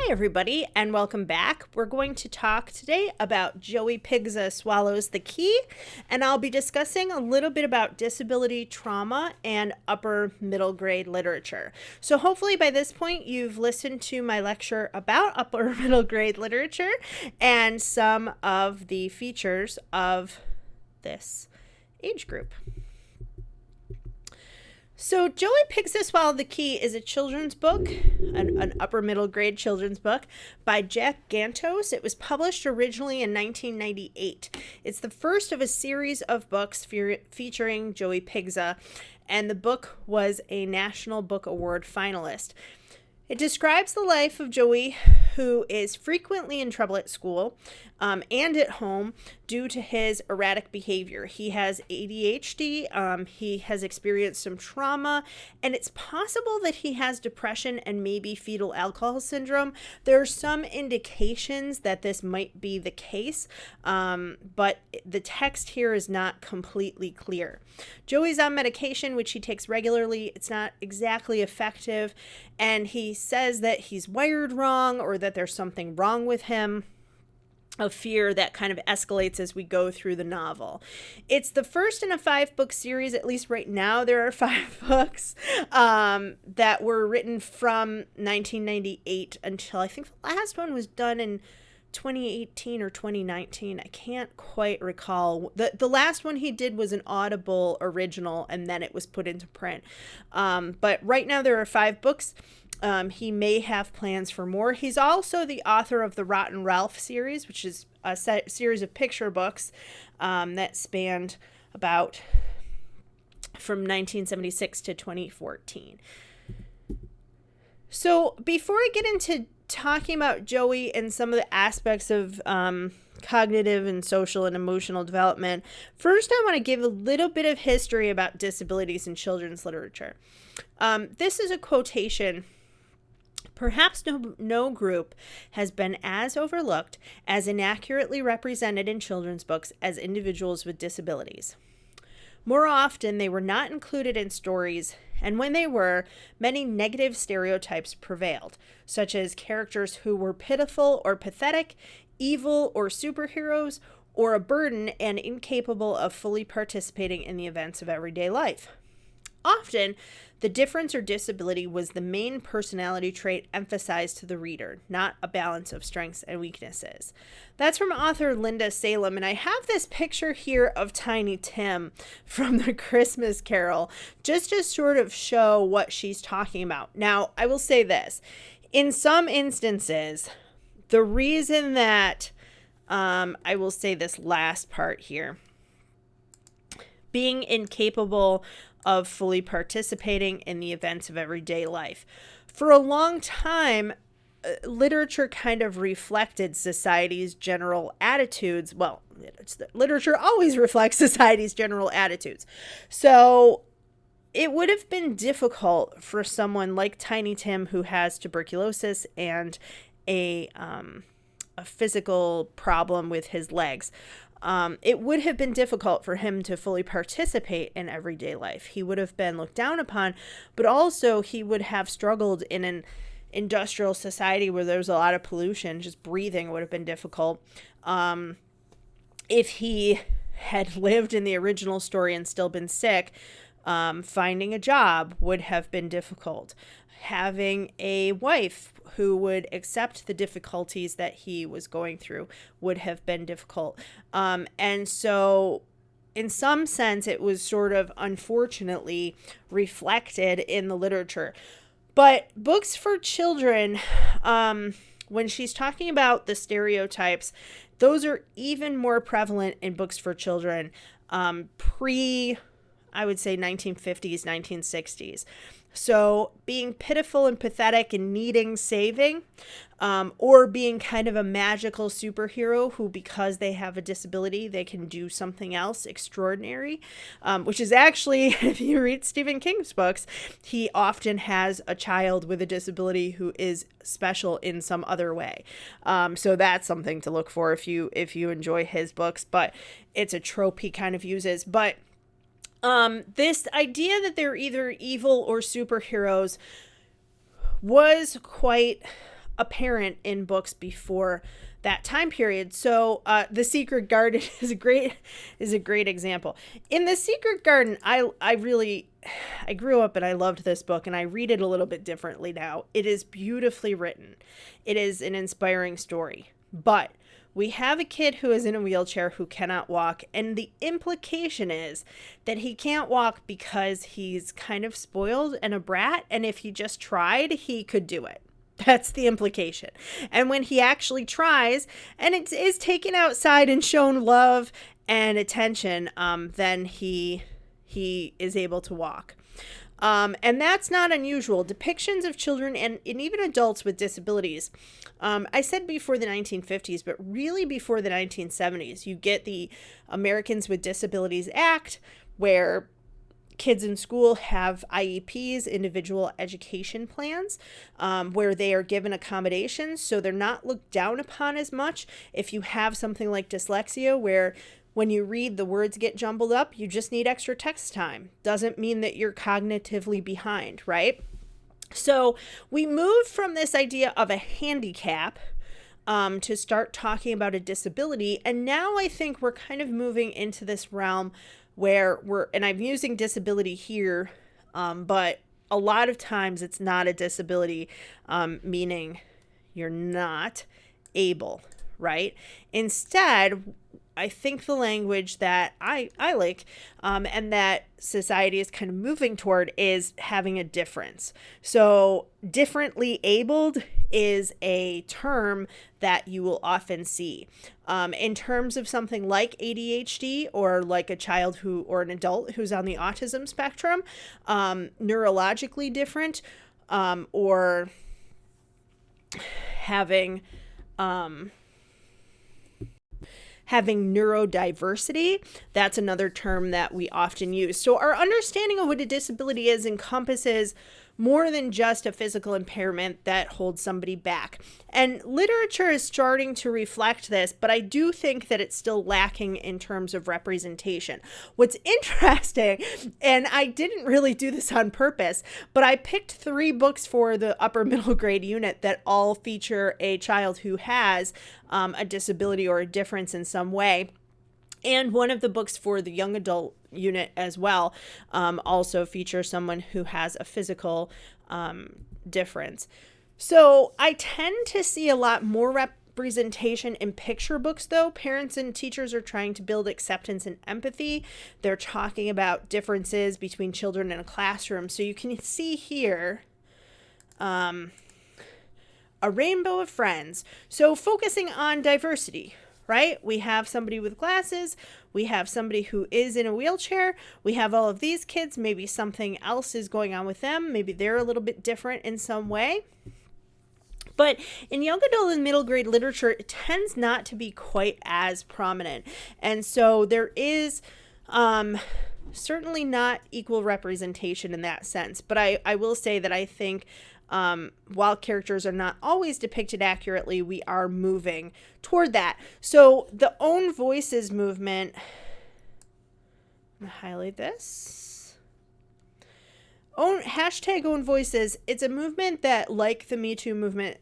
Hi, everybody, and welcome back. We're going to talk today about Joey Pigza Swallows the Key, and I'll be discussing a little bit about disability trauma and upper middle grade literature. So hopefully by this point you've listened to my lecture about upper middle grade literature and some of the features of this age group. So Joey Pigza Swallow the Key is a children's book, an upper middle grade children's book by Jack Gantos. It was published originally in 1998. It's the first of a series of books featuring Joey Pigza, and the book was a National Book Award finalist. It describes the life of Joey, who is frequently in trouble at school and at home due to his erratic behavior. He has ADHD, he has experienced some trauma, and it's possible that he has depression and maybe fetal alcohol syndrome. There are some indications that this might be the case, but the text here is not completely clear. Joey's on medication, which he takes regularly. It's not exactly effective, and he says that he's wired wrong or that there's something wrong with him. A fear that kind of escalates as we go through the novel. It's the first in a 5-book series. At least right now there are 5 books that were written from 1998 until I think the last one was done in 2018 or 2019. I can't quite recall. The last one he did was an Audible original, and then it was put into print. But right now there are 5 books. He may have plans for more. He's also the author of the Rotten Ralph series, which is a series of picture books that spanned about from 1976 to 2014. So before I get into talking about Joey and some of the aspects of cognitive and social and emotional development, first I want to give a little bit of history about disabilities in children's literature. This is a quotation. Perhaps no group has been as overlooked, as inaccurately represented in children's books as individuals with disabilities. More often, they were not included in stories, and when they were, many negative stereotypes prevailed, such as characters who were pitiful or pathetic, evil or superheroes, or a burden and incapable of fully participating in the events of everyday life. Often, the difference or disability was the main personality trait emphasized to the reader, not a balance of strengths and weaknesses. That's from author Linda Salem, and I have this picture here of Tiny Tim from The Christmas Carol, just to sort of show what she's talking about. Now, I will say this. In some instances, the reason that, I will say this last part here, being incapable of fully participating in the events of everyday life. For a long time, literature kind of reflected society's general attitudes. Well, literature always reflects society's general attitudes. So it would have been difficult for someone like Tiny Tim, who has tuberculosis and a physical problem with his legs. It would have been difficult for him to fully participate in everyday life. He would have been looked down upon, but also he would have struggled in an industrial society where there was a lot of pollution. Just breathing would have been difficult. If he had lived in the original story and still been sick, finding a job would have been difficult. Having a wife who would accept the difficulties that he was going through would have been difficult. And so in some sense, it was sort of unfortunately reflected in the literature. But books for children, when she's talking about the stereotypes, those are even more prevalent in books for children I would say 1950s, 1960s. So being pitiful and pathetic and needing saving, or being kind of a magical superhero who, because they have a disability, they can do something else extraordinary, which is actually, if you read Stephen King's books, he often has a child with a disability who is special in some other way. So that's something to look for if you enjoy his books, but it's a trope he kind of uses. But this idea that they're either evil or superheroes was quite apparent in books before that time period. So The Secret Garden is a great example. In The Secret Garden, I grew up and I loved this book, and I read it a little bit differently now. It is beautifully written. It is an inspiring story. But we have a kid who is in a wheelchair who cannot walk, and the implication is that he can't walk because he's kind of spoiled and a brat, and if he just tried, he could do it. That's the implication. And when he actually tries, and it is taken outside and shown love and attention, then he is able to walk. And that's not unusual. Depictions of children and even adults with disabilities. I said before the 1950s, but really before the 1970s, you get the Americans with Disabilities Act, where kids in school have IEPs, individual education plans, where they are given accommodations. So they're not looked down upon as much. If you have something like dyslexia, where when you read, the words get jumbled up, you just need extra text time. Doesn't mean that you're cognitively behind, right? So we moved from this idea of a handicap to start talking about a disability. And now I think we're kind of moving into this realm where and I'm using disability here, but a lot of times it's not a disability, meaning you're not able, right? Instead, I think the language that I like, and that society is kind of moving toward, is having a difference. So differently abled is a term that you will often see. In terms of something like ADHD, or like a child or an adult who's on the autism spectrum, neurologically different, or having neurodiversity, that's another term that we often use. So our understanding of what a disability is encompasses more than just a physical impairment that holds somebody back. And literature is starting to reflect this, but I do think that it's still lacking in terms of representation. What's interesting, and I didn't really do this on purpose, but I picked 3 books for the upper middle grade unit that all feature a child who has a disability or a difference in some way. And one of the books for the young adult unit as well also features someone who has a physical difference. So I tend to see a lot more representation in picture books, though. Parents and teachers are trying to build acceptance and empathy. They're talking about differences between children in a classroom. So you can see here a rainbow of friends. So focusing on diversity. Right? We have somebody with glasses. We have somebody who is in a wheelchair. We have all of these kids. Maybe something else is going on with them. Maybe they're a little bit different in some way. But in young adult and middle grade literature, it tends not to be quite as prominent. And so there is certainly not equal representation in that sense. But I will say that I think while characters are not always depicted accurately, we are moving toward that. So the Own Voices movement, I'm going to highlight this. Hashtag Own Voices. It's a movement that, like the Me Too movement,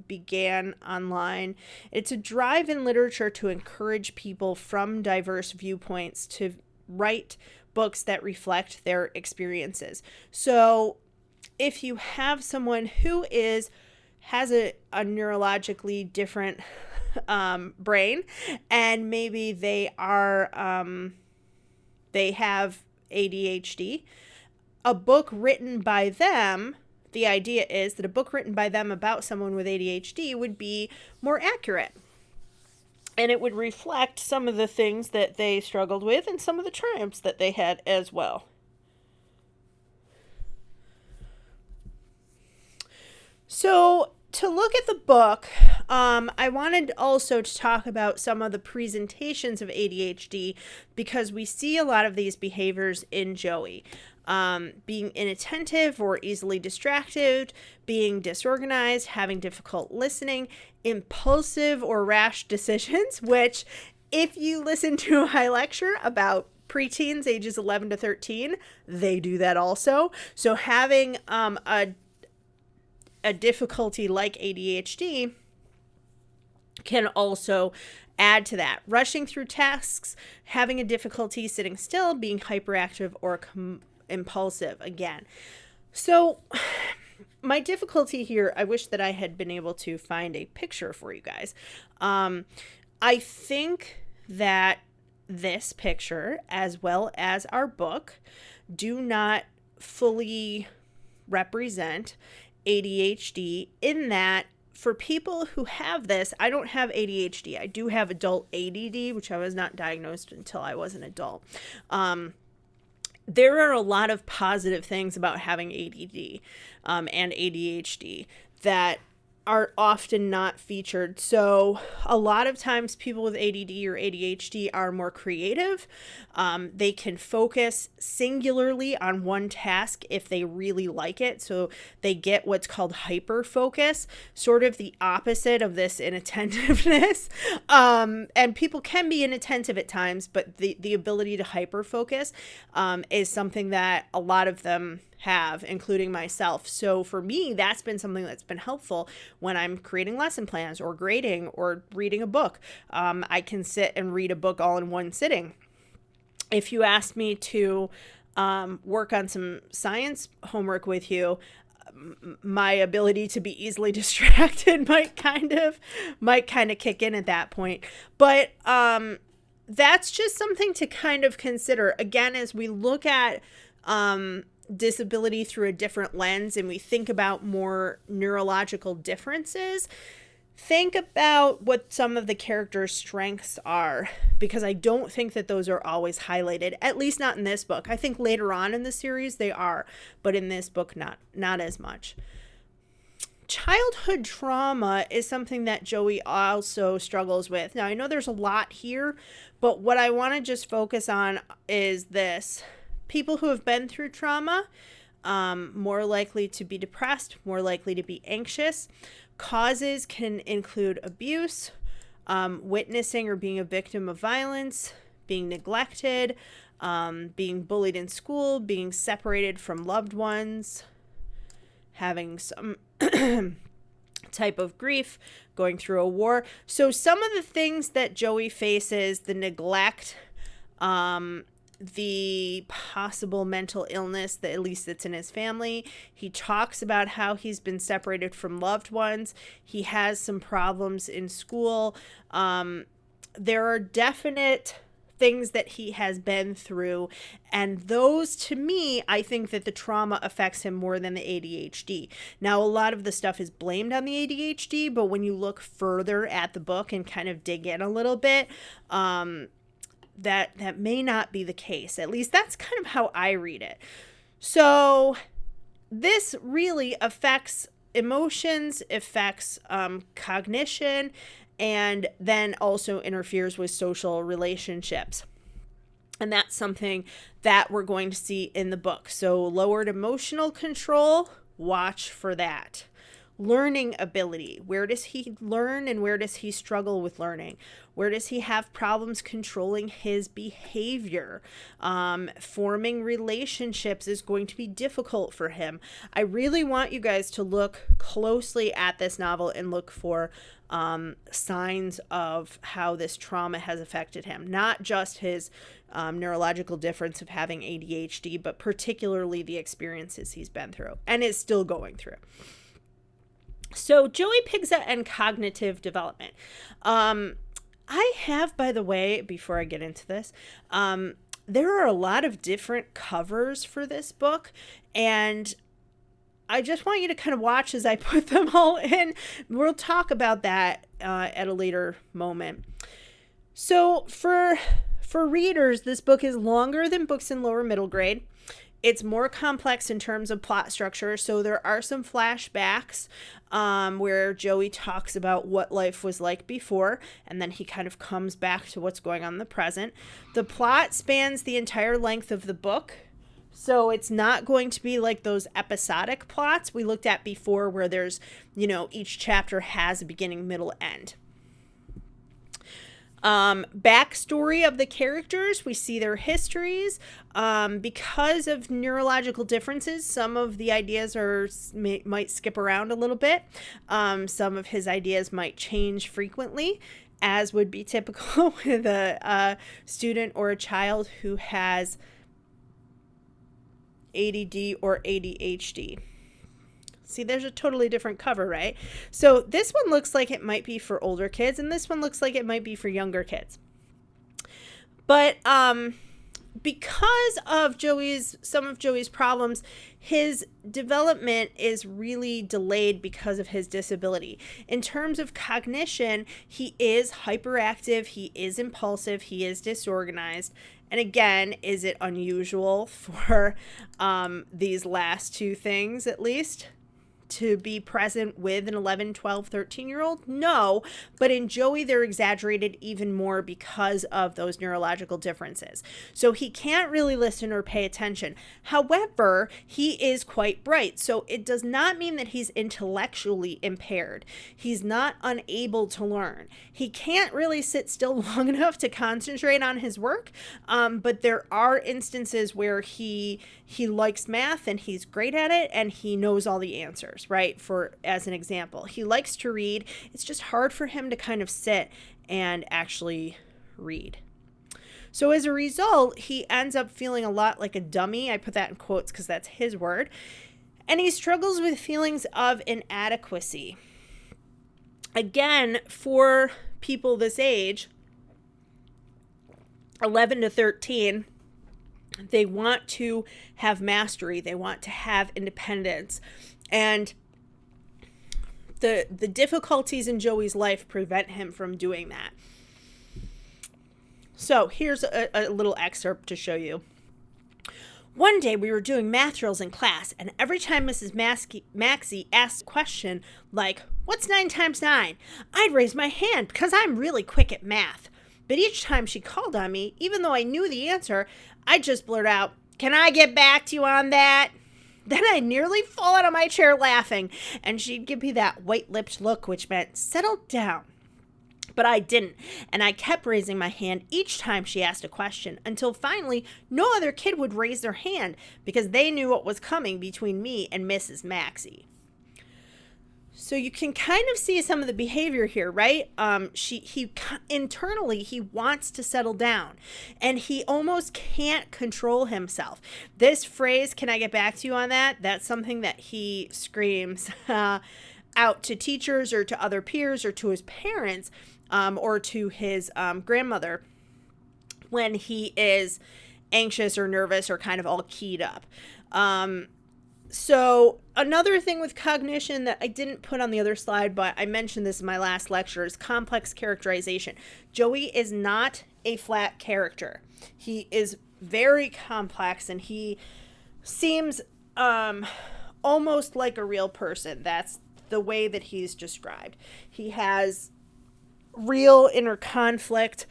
began online. It's a drive in literature to encourage people from diverse viewpoints to write books that reflect their experiences. So if you have someone who has a neurologically different brain, and maybe they have ADHD, a book written by them, the idea is that a book written by them about someone with ADHD would be more accurate. And it would reflect some of the things that they struggled with and some of the triumphs that they had as well. So to look at the book, I wanted also to talk about some of the presentations of ADHD, because we see a lot of these behaviors in Joey. Being inattentive or easily distracted, being disorganized, having difficult listening, impulsive or rash decisions, which if you listen to my lecture about preteens ages 11 to 13, they do that also. So having a difficulty like ADHD can also add to that. Rushing through tasks, having a difficulty sitting still, being hyperactive or impulsive again. So my difficulty here, I wish that I had been able to find a picture for you guys. I think that this picture, as well as our book, do not fully represent ADHD, in that for people who have this, I don't have ADHD. I do have adult ADD, which I was not diagnosed until I was an adult. There are a lot of positive things about having ADD and ADHD that are often not featured. So a lot of times people with ADD or ADHD are more creative. They can focus singularly on one task if they really like it. So they get what's called hyper focus, sort of the opposite of this inattentiveness. And people can be inattentive at times, but the ability to hyper focus is something that a lot of them have, including myself. So for me, that's been something that's been helpful when I'm creating lesson plans or grading or reading a book. I can sit and read a book all in one sitting. If you ask me to work on some science homework with you, my ability to be easily distracted might kind of kick in at that point. But that's just something to kind of consider. Again, as we look at disability through a different lens and we think about more neurological differences, think about what some of the characters' strengths are, because I don't think that those are always highlighted, at least not in this book. I think later on in the series they are, but in this book not as much. Childhood trauma is something that Joey also struggles with. Now, I know there's a lot here, but what I want to just focus on is this. People who have been through trauma, more likely to be depressed, more likely to be anxious. Causes can include abuse, witnessing or being a victim of violence, being neglected, being bullied in school, being separated from loved ones, having some type of grief, going through a war. So some of the things that Joey faces, the neglect, the possible mental illness that at least that's in his family. He talks about how he's been separated from loved ones. He has some problems in school. There are definite things that he has been through, and those, to me, I think that the trauma affects him more than the ADHD. Now, a lot of the stuff is blamed on the ADHD, but when you look further at the book and kind of dig in a little bit, that may not be the case. At least that's kind of how I read it. So this really affects emotions, affects cognition, and then also interferes with social relationships. And that's something that we're going to see in the book. So lowered emotional control, watch for that. Learning ability. Where does he learn and where does he struggle with learning? Where does he have problems controlling his behavior? Forming relationships is going to be difficult for him. I really want you guys to look closely at this novel and look for signs of how this trauma has affected him. Not just his neurological difference of having ADHD, but particularly the experiences he's been through and is still going through. So Joey Pigza and cognitive development. I have, by the way, before I get into this, there are a lot of different covers for this book, and I just want you to kind of watch as I put them all in. We'll talk about that at a later moment. So for readers, this book is longer than books in lower middle grade. It's more complex in terms of plot structure, so there are some flashbacks where Joey talks about what life was like before, and then he kind of comes back to what's going on in the present. The plot spans the entire length of the book, so it's not going to be like those episodic plots we looked at before where there's, each chapter has a beginning, middle, end. Backstory of the characters, we see their histories. Because of neurological differences, some of the ideas might skip around a little bit. Some of his ideas might change frequently, as would be typical with a student or a child who has ADD or ADHD. See, there's a totally different cover, right? So this one looks like it might be for older kids, and this one looks like it might be for younger kids. But because of some of Joey's problems, his development is really delayed because of his disability. In terms of cognition, he is hyperactive, he is impulsive, he is disorganized. And again, is it unusual for these last two things, at least, to be present with an 11, 12, 13-year-old? No, but in Joey, they're exaggerated even more because of those neurological differences. So he can't really listen or pay attention. However, he is quite bright. So it does not mean that he's intellectually impaired. He's not unable to learn. He can't really sit still long enough to concentrate on his work, but there are instances where he likes math and he's great at it and he knows all the answers, right? As an example, he likes to read. It's just hard for him to kind of sit and actually read. So as a result, he ends up feeling a lot like a dummy. I put that in quotes because that's his word. And he struggles with feelings of inadequacy. Again, for people this age, 11 to 13, they want to have mastery. They want to have independence. And the difficulties in Joey's life prevent him from doing that. So here's a little excerpt to show you. One day we were doing math drills in class, and every time Mrs. Maxey asked a question like, "What's 9 times 9?" I'd raise my hand because I'm really quick at math. But each time she called on me, even though I knew the answer, I'd just blurt out, "Can I get back to you on that?" Then I'd nearly fall out of my chair laughing, and she'd give me that white-lipped look, which meant, "Settle down." But I didn't, and I kept raising my hand each time she asked a question, until finally no other kid would raise their hand because they knew what was coming between me and Mrs. Maxey. So you can kind of see some of the behavior here, right? Internally, he wants to settle down, and he almost can't control himself. This phrase, "Can I get back to you on that?" That's something that he screams out to teachers or to other peers or to his parents or to his grandmother when he is anxious or nervous or kind of all keyed up. So another thing with cognition that I didn't put on the other slide, but I mentioned this in my last lecture, is complex characterization. Joey is not a flat character. He is very complex, and he seems almost like a real person. That's the way that he's described. He has real inner conflict,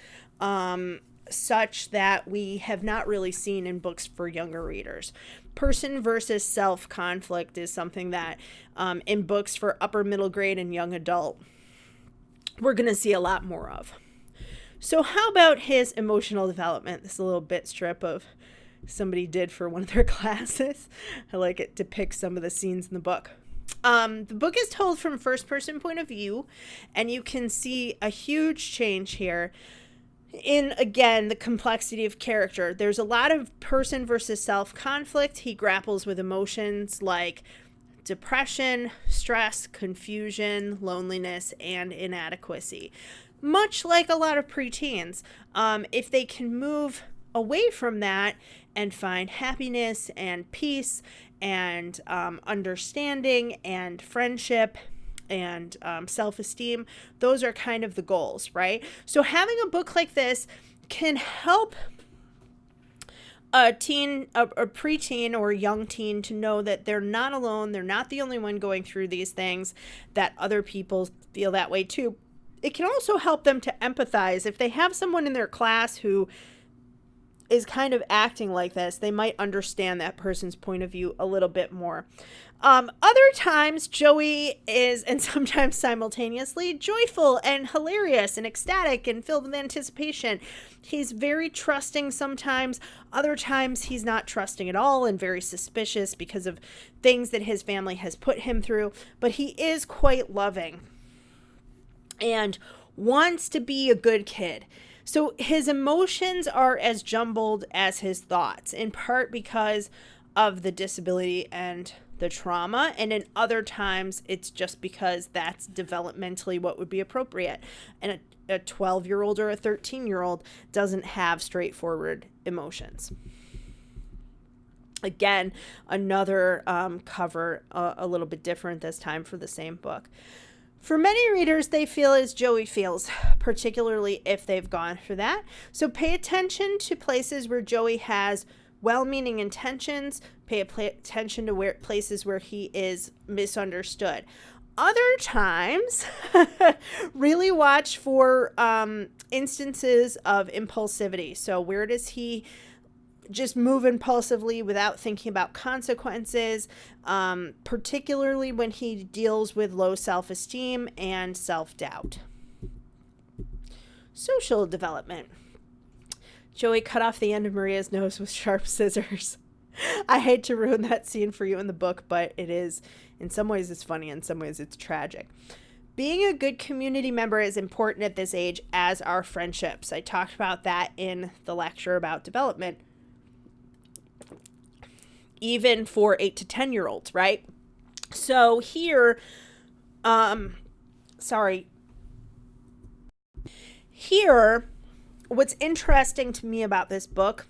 such that we have not really seen in books for younger readers. Person versus self conflict is something that in books for upper middle grade and young adult, we're going to see a lot more of. So how about his emotional development? This is a little bit strip of somebody did for one of their classes. I like it depicts some of the scenes in the book. The book is told from first person point of view, and you can see a huge change here in, again, the complexity of character. There's a lot of person versus self conflict. He grapples with emotions like depression, stress, confusion, loneliness, and inadequacy. Much like a lot of preteens, if they can move away from that and find happiness and peace and understanding and friendship and self-esteem, those are kind of the goals, right? So having a book like this can help a teen, a preteen or a young teen to know that they're not alone. They're not the only one going through these things, that other people feel that way too. It can also help them to empathize. If they have someone in their class who is kind of acting like this, they might understand that person's point of view a little bit more. Other times, Joey is, and sometimes simultaneously, joyful and hilarious and ecstatic and filled with anticipation. He's very trusting sometimes. Other times, he's not trusting at all and very suspicious because of things that his family has put him through. But he is quite loving and wants to be a good kid. So his emotions are as jumbled as his thoughts, in part because of the disability and the trauma, and in other times it's just because that's developmentally what would be appropriate. And a 12-year-old or a 13-year-old doesn't have straightforward emotions. Again, another cover, a little bit different this time for the same book. For many readers, they feel as Joey feels, particularly if they've gone through that. So pay attention to places where Joey has well-meaning intentions. Pay attention to places where he is misunderstood. Other times, really watch for instances of impulsivity. So where does he just move impulsively without thinking about consequences, particularly when he deals with low self-esteem and self-doubt. Social development. Joey cut off the end of Maria's nose with sharp scissors. I hate to ruin that scene for you in the book, but it is, in some ways it's funny, in some ways it's tragic. Being a good community member is important at this age, as are friendships. I talked about that in the lecture about development. Even for 8 to 10-year-olds, right? So here, what's interesting to me about this book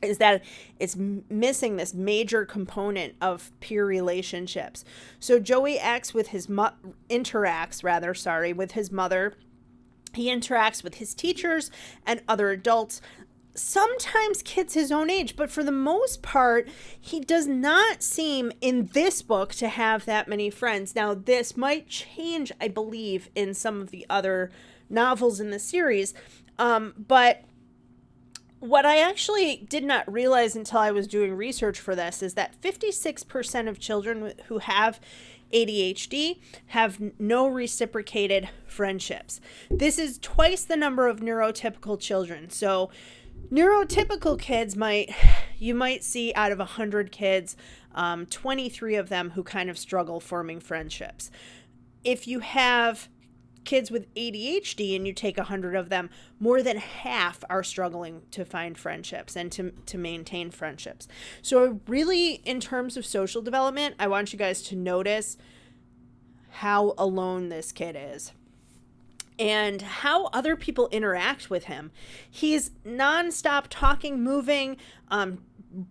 is that it's missing this major component of peer relationships. So Joey interacts with his mother. He interacts with his teachers and other adults, sometimes kids his own age, but for the most part, he does not seem in this book to have that many friends. Now, this might change, I believe, in some of the other novels in the series, but what I actually did not realize until I was doing research for this is that 56% of children who have ADHD have no reciprocated friendships. This is twice the number of neurotypical children. So neurotypical kids you might see out of 100 kids, 23 of them who kind of struggle forming friendships. If you have kids with ADHD and you take 100 of them, more than half are struggling to find friendships and to maintain friendships. So really, in terms of social development, I want you guys to notice how alone this kid is and how other people interact with him. He's nonstop talking, moving,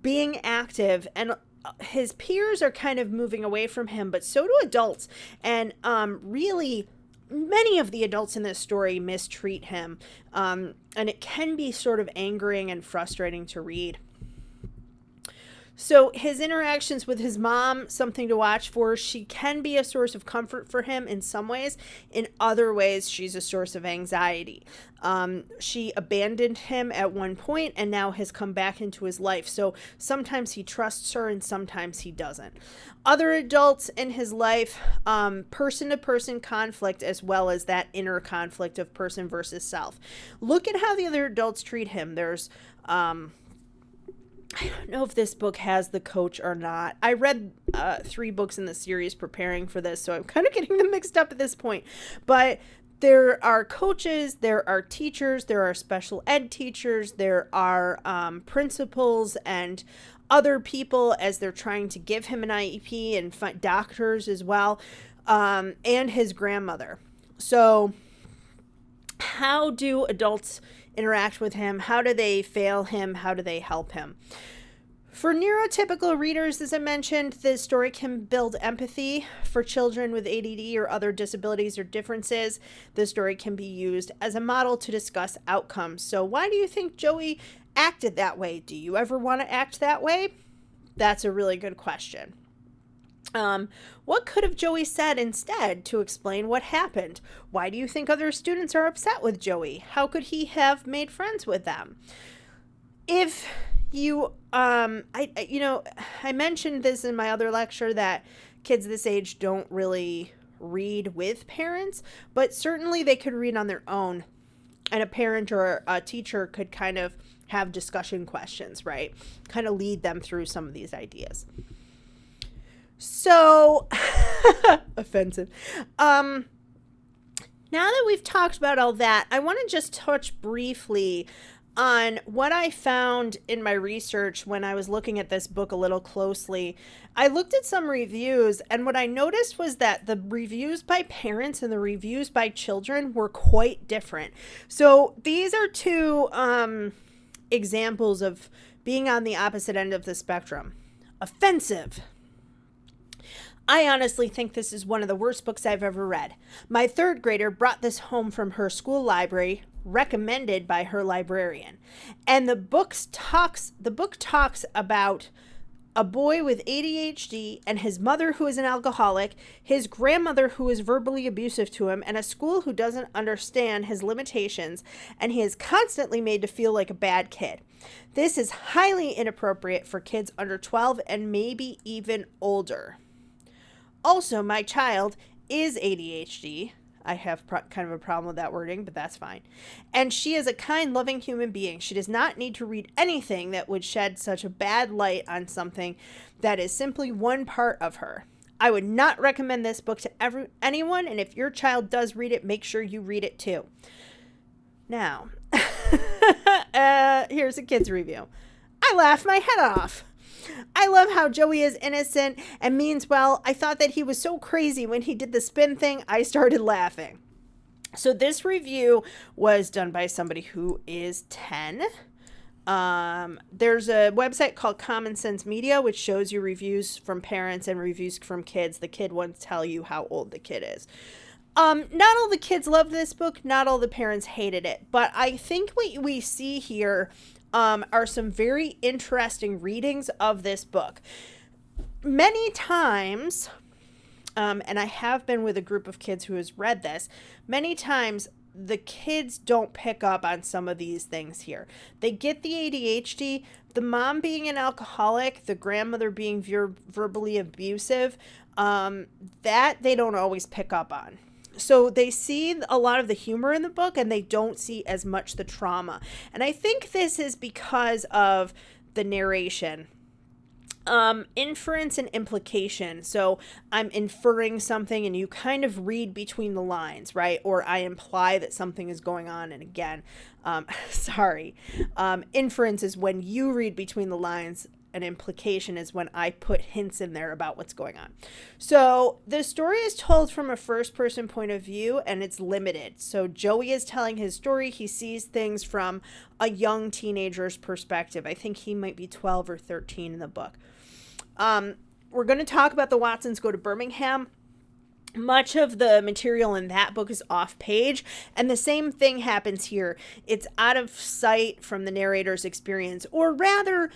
being active, and his peers are kind of moving away from him, but so do adults. And really, many of the adults in this story mistreat him, and it can be sort of angering and frustrating to read. So his interactions with his mom, something to watch for. She can be a source of comfort for him in some ways. In other ways, she's a source of anxiety. She abandoned him at one point and now has come back into his life. So sometimes he trusts her and sometimes he doesn't. Other adults in his life, person-to-person conflict, as well as that inner conflict of person versus self. Look at how the other adults treat him. There's I don't know if this book has the coach or not. I read 3 books in the series preparing for this, so I'm kind of getting them mixed up at this point. But there are coaches, there are teachers, there are special ed teachers, there are principals and other people as they're trying to give him an IEP, and doctors as well, and his grandmother. So how do adults interact with him? How do they fail him? How do they help him? For neurotypical readers, as I mentioned, the story can build empathy. For children with ADD or other disabilities or differences, the story can be used as a model to discuss outcomes. So why do you think Joey acted that way? Do you ever want to act that way? That's a really good question. What could have Joey said instead to explain what happened? Why do you think other students are upset with Joey? How could he have made friends with them? If I mentioned this in my other lecture that kids this age don't really read with parents, but certainly they could read on their own, and a parent or a teacher could kind of have discussion questions, right? Kind of lead them through some of these ideas. So offensive. Now that we've talked about all that, I want to just touch briefly on what I found in my research when I was looking at this book a little closely. I looked at some reviews, and what I noticed was that the reviews by parents and the reviews by children were quite different. So these are two examples of being on the opposite end of the spectrum. Offensive. I honestly think this is one of the worst books I've ever read. My third grader brought this home from her school library, recommended by her librarian. And the book talks about a boy with ADHD and his mother who is an alcoholic, his grandmother who is verbally abusive to him, and a school who doesn't understand his limitations, and he is constantly made to feel like a bad kid. This is highly inappropriate for kids under 12 and maybe even older. Also, my child is ADHD. I have kind of a problem with that wording, but that's fine. And she is a kind, loving human being. She does not need to read anything that would shed such a bad light on something that is simply one part of her. I would not recommend this book to anyone, and if your child does read it, make sure you read it too. Now, here's a kid's review. I laughed my head off. I love how Joey is innocent and means well. I thought that he was so crazy when he did the spin thing. I started laughing. So this review was done by somebody who is 10. There's a website called Common Sense Media, which shows you reviews from parents and reviews from kids. The kid ones tell you how old the kid is. Not all the kids loved this book. Not all the parents hated it. But I think what we see here are some very interesting readings of this book. Many times, and I have been with a group of kids who has read this, many times the kids don't pick up on some of these things here. They get the ADHD, the mom being an alcoholic, the grandmother being verbally abusive, that they don't always pick up on. So they see a lot of the humor in the book and they don't see as much the trauma. And I think this is because of the narration. Inference and implication. So I'm inferring something and you kind of read between the lines, right? Or I imply that something is going on. And again, inference is when you read between the lines. An implication is when I put hints in there about what's going on. So the story is told from a first-person point of view, and it's limited. So Joey is telling his story. He sees things from a young teenager's perspective. I think he might be 12 or 13 in the book. We're going to talk about the Watsons Go to Birmingham. Much of the material in that book is off page, and the same thing happens here. It's out of sight from the narrator's experience, or rather,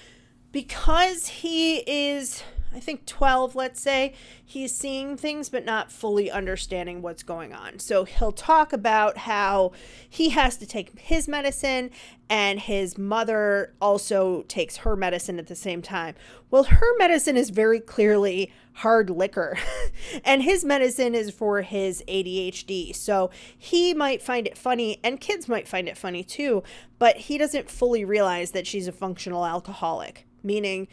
because he is, I think 12, let's say, he's seeing things but not fully understanding what's going on. So he'll talk about how he has to take his medicine and his mother also takes her medicine at the same time. Well, her medicine is very clearly hard liquor and his medicine is for his ADHD. So he might find it funny, and kids might find it funny too, but he doesn't fully realize that she's a functional alcoholic. Meaning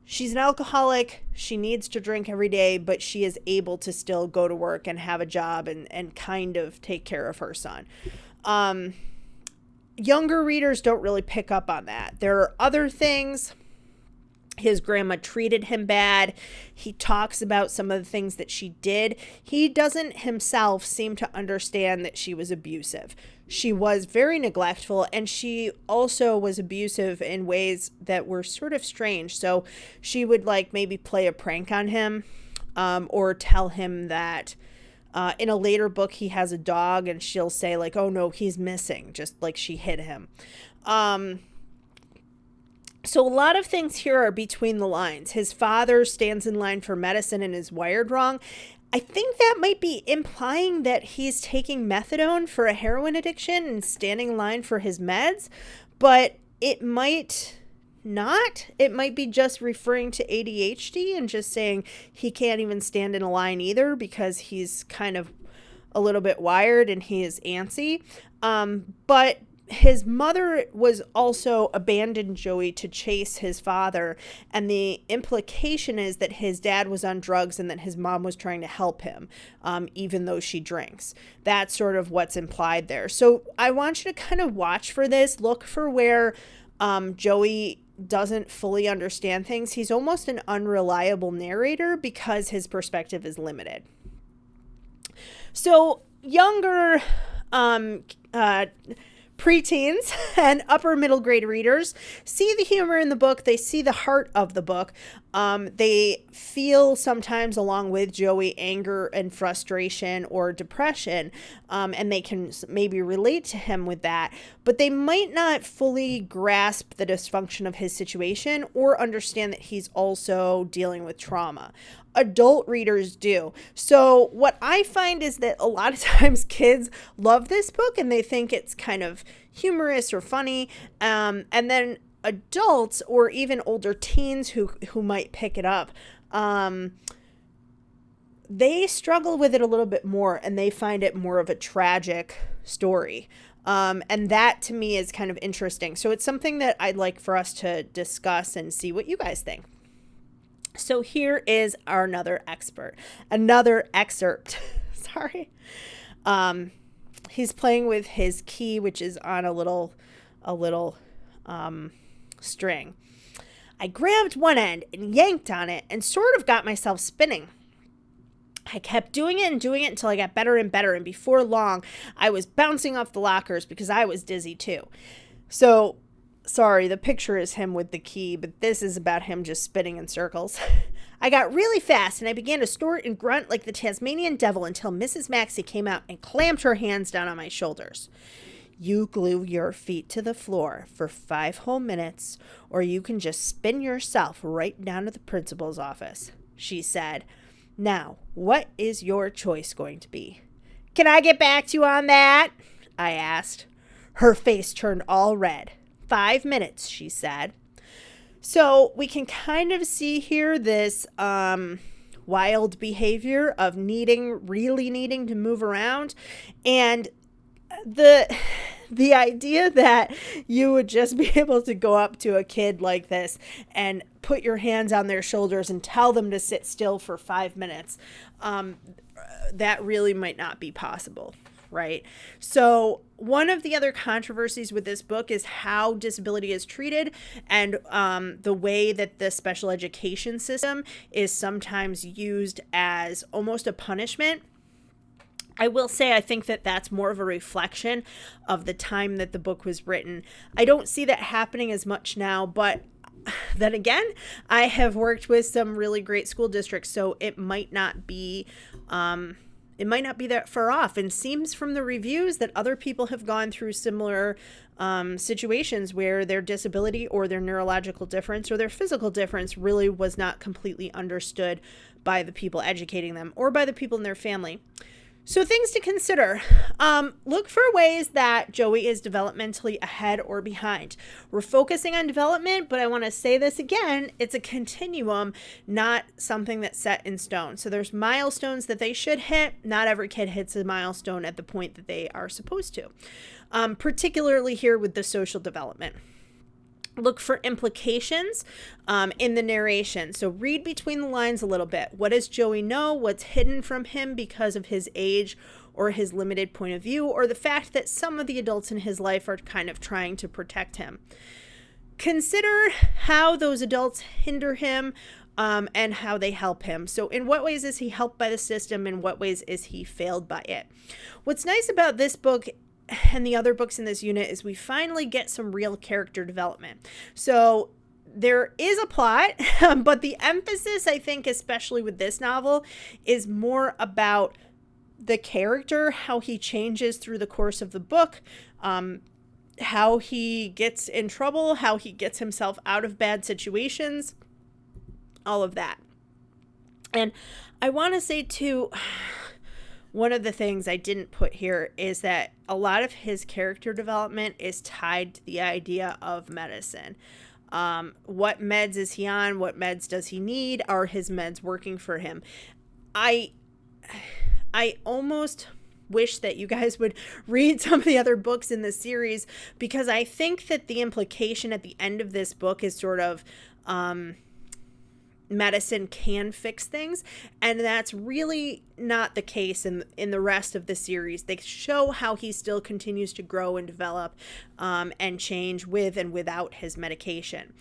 she's an alcoholic, she needs to drink every day, but she is able to still go to work and have a job and kind of take care of her son. Younger readers don't really pick up on that. There are other things. His grandma treated him bad. He talks about some of the things that she did. He doesn't himself seem to understand that she was abusive. She was very neglectful, and she also was abusive in ways that were sort of strange. So she would maybe play a prank on him, or tell him that in a later book he has a dog, and she'll say oh no, he's missing, just like she hid him. So a lot of things here are between the lines. His father stands in line for medicine and is wired wrong. I think that might be implying that he's taking methadone for a heroin addiction and standing in line for his meds, but it might not. It might be just referring to ADHD and just saying he can't even stand in a line either because he's kind of a little bit wired and he is antsy. But his mother was also abandoned Joey to chase his father. And the implication is that his dad was on drugs and that his mom was trying to help him, even though she drinks. That's sort of what's implied there. So I want you to kind of watch for this. Look for where Joey doesn't fully understand things. He's almost an unreliable narrator because his perspective is limited. So younger preteens and upper middle grade readers see the humor in the book. They see the heart of the book. They feel sometimes, along with Joey, anger and frustration or depression, and they can maybe relate to him with that, but they might not fully grasp the dysfunction of his situation or understand that he's also dealing with trauma. Adult readers do. So what I find is that a lot of times kids love this book and they think it's kind of humorous or funny. And then adults or even older teens who might pick it up, they struggle with it a little bit more and they find it more of a tragic story. And that to me is kind of interesting. So it's something that I'd like for us to discuss and see what you guys think. So here is another excerpt. Sorry. He's playing with his key, which is on a little string. I grabbed one end and yanked on it and sort of got myself spinning. I kept doing it until I got better and better. And before long, I was bouncing off the lockers because I was dizzy too. So sorry, the picture is him with the key, but this is about him just spinning in circles. I got really fast and I began to snort and grunt like the Tasmanian devil until Mrs. Maxey came out and clamped her hands down on my shoulders. You glue your feet to the floor for 5 whole minutes, or you can just spin yourself right down to the principal's office, she said. Now, what is your choice going to be? Can I get back to you on that? I asked. Her face turned all red. 5 minutes, she said. So we can kind of see here this wild behavior of really needing to move around. And the idea that you would just be able to go up to a kid like this and put your hands on their shoulders and tell them to sit still for 5 minutes, that really might not be possible. Right. So one of the other controversies with this book is how disability is treated and the way that the special education system is sometimes used as almost a punishment. I will say I think that that's more of a reflection of the time that the book was written. I don't see that happening as much now, but then again, I have worked with some really great school districts, so it might not be that far off, and seems from the reviews that other people have gone through similar situations where their disability or their neurological difference or their physical difference really was not completely understood by the people educating them or by the people in their family. So things to consider. Look for ways that Joey is developmentally ahead or behind. We're focusing on development, but I want to say this again, it's a continuum, not something that's set in stone. So there's milestones that they should hit. Not every kid hits a milestone at the point that they are supposed to, particularly here with the social development. Look for implications in the narration. So read between the lines a little bit. What does Joey know? What's hidden from him because of his age or his limited point of view, or the fact that some of the adults in his life are kind of trying to protect him? Consider how those adults hinder him and how they help him. So in what ways is he helped by the system? In what ways is he failed by it? What's nice about this book and the other books in this unit is we finally get some real character development. So there is a plot, but the emphasis, I think, especially with this novel, is more about the character, how he changes through the course of the book, how he gets in trouble, how he gets himself out of bad situations, all of that. And I want to say too, one of the things I didn't put here is that a lot of his character development is tied to the idea of medicine. What meds is he on? What meds does he need? Are his meds working for him? I almost wish that you guys would read some of the other books in the series, because I think that the implication at the end of this book is sort of medicine can fix things, and that's really not the case in the rest of the series. They show how he still continues to grow and develop and change with and without his medication.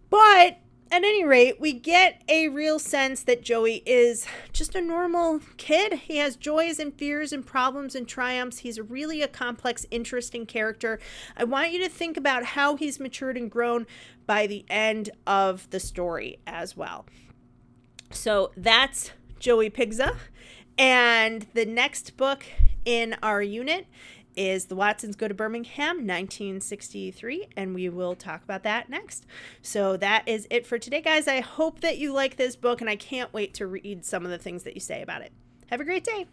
But at any rate, we get a real sense that Joey is just a normal kid. He has joys and fears and problems and triumphs. He's really a complex, interesting character. I want you to think about how he's matured and grown by the end of the story as well. So that's Joey Pigza. And the next book in our unit is The Watsons Go to Birmingham, 1963, and we will talk about that next. So that is it for today, guys. I hope that you like this book, and I can't wait to read some of the things that you say about it. Have a great day.